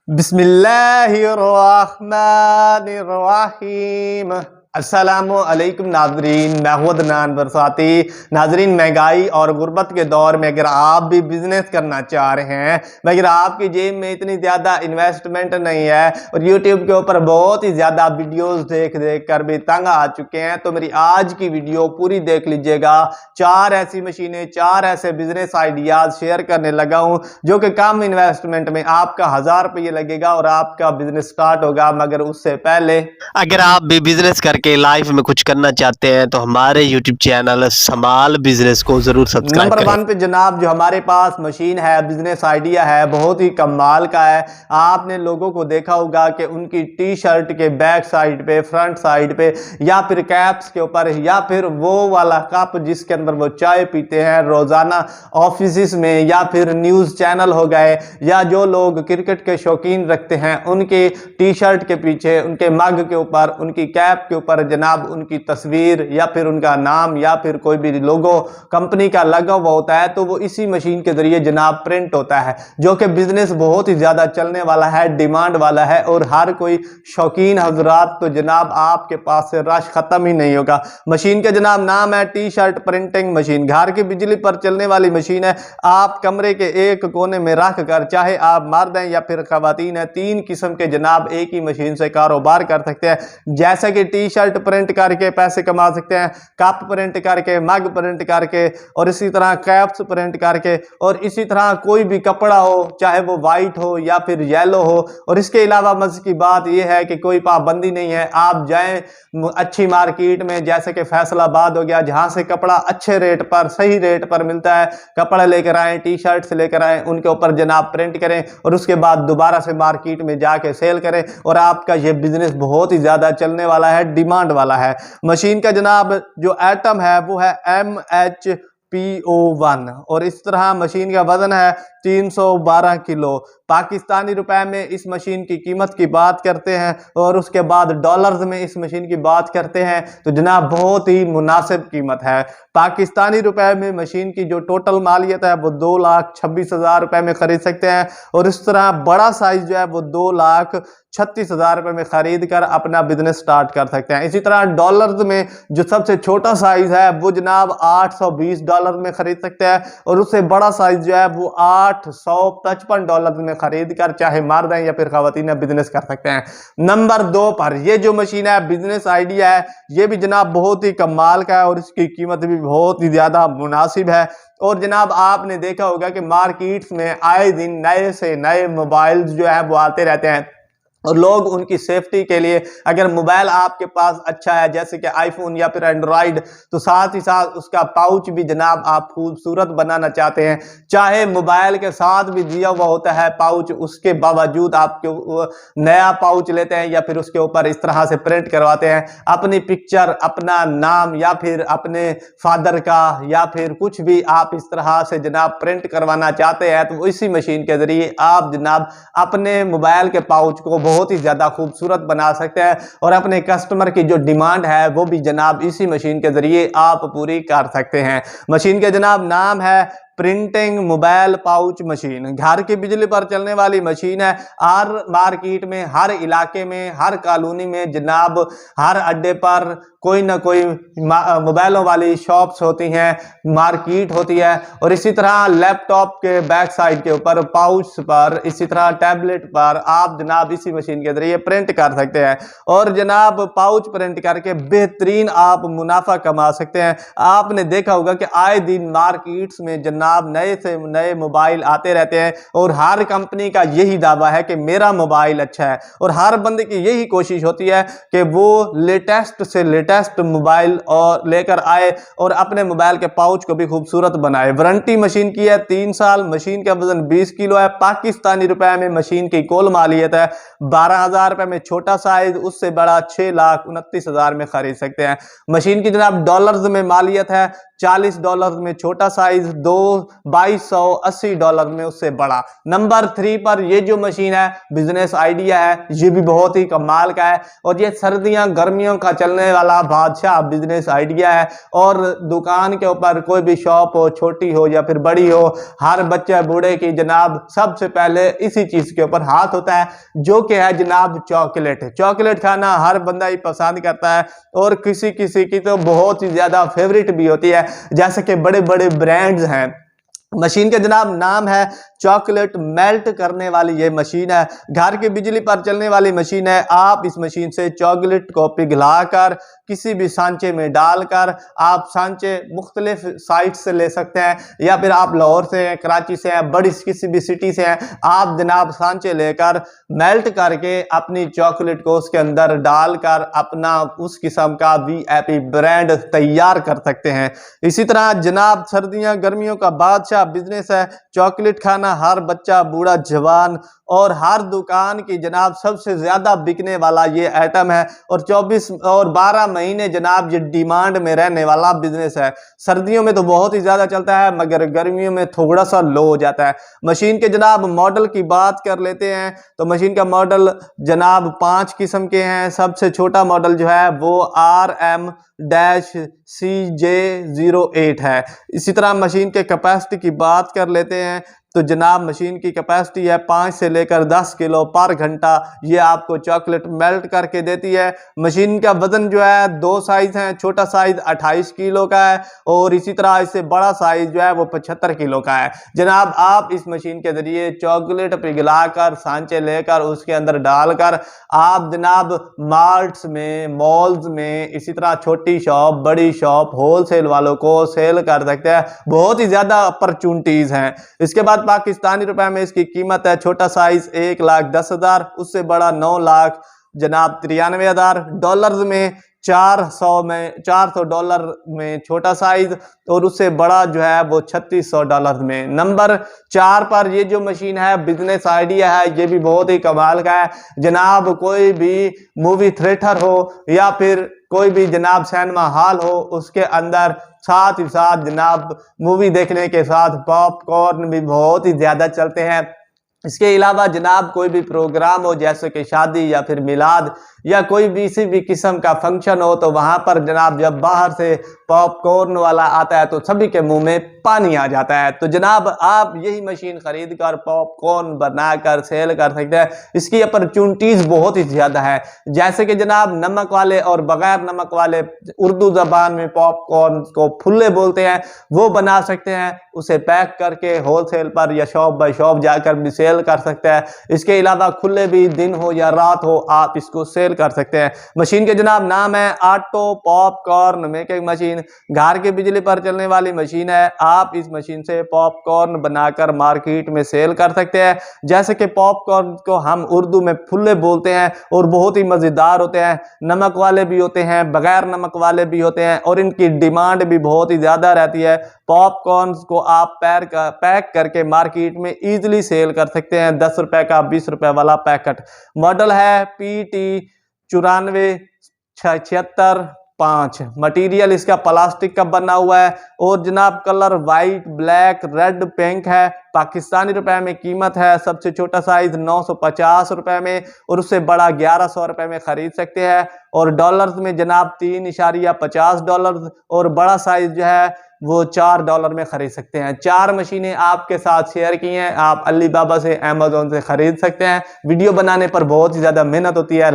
बिस्मिल्लाहिर्रहमानिर्रहीम। अस्सलामुअलैकुम नाजरीन, मैं हूं अदनान बरसाती। नाजरीन, महंगाई और गुर्बत के दौर में अगर आप भी बिजनेस करना चाह रहे हैं मगर आपकी जेब में इतनी ज़्यादा इन्वेस्टमेंट नहीं है और यूट्यूब के ऊपर बहुत ही ज़्यादा वीडियोस देख देख कर भी तंग आ चुके हैं, तो मेरी आज की वीडियो पूरी देख लीजिएगा। 4 ऐसी मशीनें, 4 ऐसे बिजनेस आइडियाज शेयर करने लगा हूं जो कि कम इन्वेस्टमेंट में आपका 1000 रुपये लगेगा और आपका बिजनेस स्टार्ट होगा। मगर उससे पहले अगर आप भी बिजनेस करके लाइफ में कुछ करना चाहते हैं तो हमारे YouTube चैनल समाल बिजनेस को जरूर सब्सक्राइब नंबर करें। 1 पे जनाब जो हमारे पास मशीन है, बिजनेस आइडिया है, बहुत ही कमाल का है। आपने लोगों को देखा होगा कि उनकी टी शर्ट के बैक साइड पे, फ्रंट साइड पे या फिर कैप्स के ऊपर या फिर वो वाला कप जिसके अंदर वो चाय पीते हैं रोजाना ऑफिस में, या फिर न्यूज चैनल हो गए, या जो लोग क्रिकेट के शौकीन रखते हैं उनके टी शर्ट के पीछे, उनके मग के ऊपर, उनकी कैप के ऊपर जनाब उनकी तस्वीर या फिर उनका नाम या फिर कोई भी लोगो कंपनी का लगा हुआ होता है, तो वो इसी मशीन के जरिए जनाब प्रिंट होता है, जो कि बिजनेस बहुत ही ज्यादा चलने वाला है, डिमांड वाला है और हर कोई शौकीन हजरात तो जनाब आपके पास से रश खत्म ही नहीं होगा। मशीन का जनाब नाम है टी शर्ट प्रिंटिंग मशीन। घर की बिजली पर चलने वाली मशीन है। आप कमरे के एक कोने में रख कर, चाहे आप मर्द हैं या फिर खवातीन हैं, 3 किस्म के जनाब एक ही मशीन से कारोबार कर सकते हैं। जैसे कि टी शर्ट प्रिंट करके पैसे कमा सकते हैं, कप प्रिंट करके, मग प्रिंट करके, और इसी तरह कैप्स प्रिंट करके, और इसी तरह कोई भी कपड़ा हो, चाहे वो वाइट हो या फिर येलो हो। और इसके अलावा मजे की बात यह है कि कोई पाबंदी नहीं है। आप जाएं अच्छी मार्केट में, जैसे कि फैसलाबाद हो गया, जहां से कपड़ा अच्छे रेट पर, सही रेट पर मिलता है, कपड़ा लेकर आए, टी शर्ट से लेकर आए, उनके ऊपर जनाब प्रिंट करें और उसके बाद दोबारा से मार्केट में जाके सेल करें और आपका ये बिजनेस बहुत ही ज्यादा चलने वाला है, डिमांड वाला है। मशीन का जनाब जो एटम है वो है MHPO1 और इस तरह मशीन का वजन है 312 किलो। पाकिस्तानी रुपए में इस मशीन की कीमत की बात करते हैं और उसके बाद डॉलर्स में इस मशीन की बात करते हैं तो जनाब बहुत ही मुनासिब कीमत है। पाकिस्तानी रुपए में मशीन की जो टोटल मालियत है वो 2,26,000 रुपए में खरीद सकते हैं और इस तरह बड़ा साइज जो है वो 2,36,000 रुपए में खरीद कर अपना बिजनेस स्टार्ट कर सकते हैं। इसी तरह डॉलर्स में जो सबसे छोटा साइज है वो जनाब $820 में खरीद सकते हैं और उससे बड़ा साइज जो है वो $855 में खरीद कर, चाहे मर्द हैं या फिर खवातीन बिजनेस कर सकते हैं। नंबर 2 पर ये जो मशीन है, बिजनेस आइडिया है, ये भी जनाब बहुत ही कमाल का है और इसकी कीमत भी बहुत ही ज्यादा मुनासिब है। और जनाब आपने देखा होगा कि मार्केट्स में आए दिन नए से नए मोबाइल्स जो है वो आते रहते हैं और लोग उनकी सेफ्टी के लिए, अगर मोबाइल आपके पास अच्छा है जैसे कि आईफोन या फिर एंड्रॉइड, तो साथ ही साथ उसका पाउच भी जनाब आप खूबसूरत बनाना चाहते हैं। चाहे मोबाइल के साथ भी दिया हुआ होता है पाउच, उसके बावजूद आप नया पाउच लेते हैं या फिर उसके ऊपर इस तरह से प्रिंट करवाते हैं अपनी पिक्चर, अपना नाम या फिर अपने फादर का या फिर कुछ भी आप इस तरह से जनाब प्रिंट करवाना चाहते हैं, तो इसी मशीन के जरिए आप जनाब अपने मोबाइल के पाउच को बहुत ही ज्यादा खूबसूरत बना सकते हैं और अपने कस्टमर की जो डिमांड है वो भी जनाब इसी मशीन के जरिए आप पूरी कर सकते हैं। मशीन के जनाब नाम है प्रिंटिंग मोबाइल पाउच मशीन। घर की बिजली पर चलने वाली मशीन है। हर मार्केट में, हर इलाके में, हर कॉलोनी में जनाब हर अड्डे पर कोई ना कोई मोबाइलों वाली शॉप्स होती हैं, मार्केट होती है और इसी तरह लैपटॉप के बैक साइड के ऊपर, पाउच पर, इसी तरह टैबलेट पर आप जनाब इसी मशीन के जरिए प्रिंट कर सकते हैं और जनाब पाउच प्रिंट करके बेहतरीन आप मुनाफा कमा सकते हैं। आपने देखा होगा कि आए दिन मार्केट्स में जनाब नए से नए मोबाइल आते रहते हैं और हर कंपनी का यही दावा है कि मेरा मोबाइल अच्छा है और हर बंदे की यही कोशिश होती है कि वो लेटेस्ट से लेटेस्ट मोबाइल और लेकर आए और अपने मोबाइल के पाउच को भी खूबसूरत बनाए। वारंटी मशीन की है 3 साल। मशीन का वजन 20 किलो है। पाकिस्तानी रुपए में मशीन की कुल मालियत है 12,000 रुपए में छोटा साइज, उससे बड़ा 6,29,000 में खरीद सकते हैं। मशीन की जनाब डॉलर्स में मालियत है $40 में छोटा साइज, $2,280 में उससे बड़ा। नंबर 3 पर ये जो मशीन है, बिजनेस आइडिया है, ये भी बहुत ही कमाल का है और ये सर्दियां गर्मियों का चलने वाला बड़ा बादशाह बिजनेस आइडिया है। और दुकान के ऊपर कोई भी शॉप हो, छोटी हो या फिर बड़ी हो, हर बच्चे बूढ़े की जनाब सबसे पहले इसी चीज के ऊपर हाथ होता है, जो कि है जनाब चॉकलेट। चॉकलेट खाना हर बंदा ही पसंद करता है और किसी किसी की तो बहुत ही ज्यादा फेवरेट भी होती है। जैसे कि बड़े बड़े ब्रांड्स हैं। मशीन का जनाब नाम है चॉकलेट मेल्ट करने वाली ये मशीन है। घर की बिजली पर चलने वाली मशीन है। आप इस मशीन से चॉकलेट को पिघलाकर किसी भी सांचे में डालकर आप सांचे मुख्तलिफ साइट से ले सकते हैं, या फिर आप लाहौर से हैं, कराची से हैं, बड़ी किसी भी सिटी से हैं, आप जनाब सांचे लेकर मेल्ट करके अपनी चॉकलेट को उसके अंदर डालकर अपना उस किस्म का VIP ब्रांड तैयार कर सकते हैं। इसी तरह जनाब सर्दियां गर्मियों का बादशाह बिजनेस है। चॉकलेट खाना हर बच्चा, बूढ़ा, जवान और हर दुकान की जनाब सबसे ज्यादा बिकने वाला ये आइटम है और 24 और 12 महीने जनाब ये डिमांड में रहने वाला बिजनेस है। सर्दियों में तो बहुत ही ज्यादा चलता है मगर गर्मियों में थोड़ा सा लो हो जाता है। मशीन के जनाब मॉडल की बात कर लेते हैं तो मशीन का मॉडल जनाब 5 किस्म के हैं। सबसे छोटा मॉडल जो है वो RM-CJ08 है। इसी तरह मशीन के कैपेसिटी की बात कर लेते हैं तो जनाब मशीन की कैपेसिटी है 5 से लेकर 10 किलो पर घंटा, ये आपको चॉकलेट मेल्ट करके देती है। मशीन का वजन जो है 2 साइज है। छोटा साइज 28 किलो का है और इसी तरह इससे बड़ा साइज जो है वो 75 किलो का है। जनाब आप इस मशीन के जरिए चॉकलेट पिघलाकर सांचे लेकर उसके अंदर डालकर आप जनाब मार्ट्स में, मॉल्स में, इसी तरह छोटी शॉप, बड़ी शॉप, होलसेल वालों को सेल कर सकते हैं। बहुत ही ज्यादा अपॉर्चुनिटीज हैं। इसके बाद पाकिस्तानी रुपए में इसकी कीमत है छोटा साइज 1,10,000, उससे बड़ा 9,00,000 जनाब 93,000, डॉलर्स में 400 डॉलर में छोटा साइज और उससे बड़ा जो है वो 3600 डॉलर में। नंबर 4 पर ये जो मशीन है बिजनेस आइडिया है, ये भी बहुत ही कमाल का है। जनाब कोई भी मूवी थिएटर हो या फिर कोई भी जनाब सिनेमा हॉल हो, उसके अंदर साथ ही साथ जनाब मूवी देखने के साथ पॉपकॉर्न भी बहुत ही ज्यादा चलते हैं। इसके अलावा जनाब कोई भी प्रोग्राम हो जैसे कि शादी या फिर मिलाद या कोई भी किसी भी किस्म का फंक्शन हो तो वहां पर जनाब जब बाहर से पॉपकॉर्न वाला आता है तो सभी के मुंह में पानी आ जाता है। तो जनाब आप यही मशीन खरीद कर पॉपकॉर्न बनाकर सेल कर सकते हैं। इसकी अपॉर्चुनिटीज बहुत ही ज्यादा है। जैसे कि जनाब नमक वाले और बगैर नमक वाले, उर्दू जबान में पॉपकॉर्न को फुल्ले बोलते हैं, वो बना सकते हैं। उसे पैक करके होलसेल पर या शॉप बाय शॉप जाकर भी सेल कर सकते हैं। इसके अलावा खुले भी दिन हो या रात हो आप इसको सेल कर सकते हैं। मशीन के जनाब नाम है ऑटो पॉपकॉर्न मेकिंग मशीन। घर की बिजली पर चलने वाली मशीन है। आप इस मशीन से पॉपकॉर्न बनाकर मार्केट में सेल कर सकते हैं। जैसे कि पॉपकॉर्न को हम उर्दू में फुल्ले बोलते हैं और बहुत ही मजेदार होते हैं। नमक वाले भी होते हैं, बगैर नमक वाले भी होते हैं और इनकी डिमांड भी बहुत ही ज्यादा रहती है। पॉपकॉर्न को आप पैक करके मार्केट में इजीली सेल कर सकते हैं। 10 रुपए का 20 रुपए वाला पैकेट। मॉडल है PT 947675। मटेरियल इसका प्लास्टिक का बना हुआ है और जनाब colour white, black, red, pink है। पाकिस्तानी रुपए में कीमत है सबसे छोटा साइज 950 रुपए में और उससे बड़ा 1100 रुपए में खरीद सकते हैं और डॉलर्स में जनाब 3.50 डॉलर और बड़ा साइज जो है वो $4 में खरीद सकते हैं। 4 मशीनें आपके साथ शेयर की हैं। आप अलीबाबा से, अमेज़न से खरीद सकते हैं। वीडियो बनाने पर बहुत ही ज्यादा मेहनत होती है।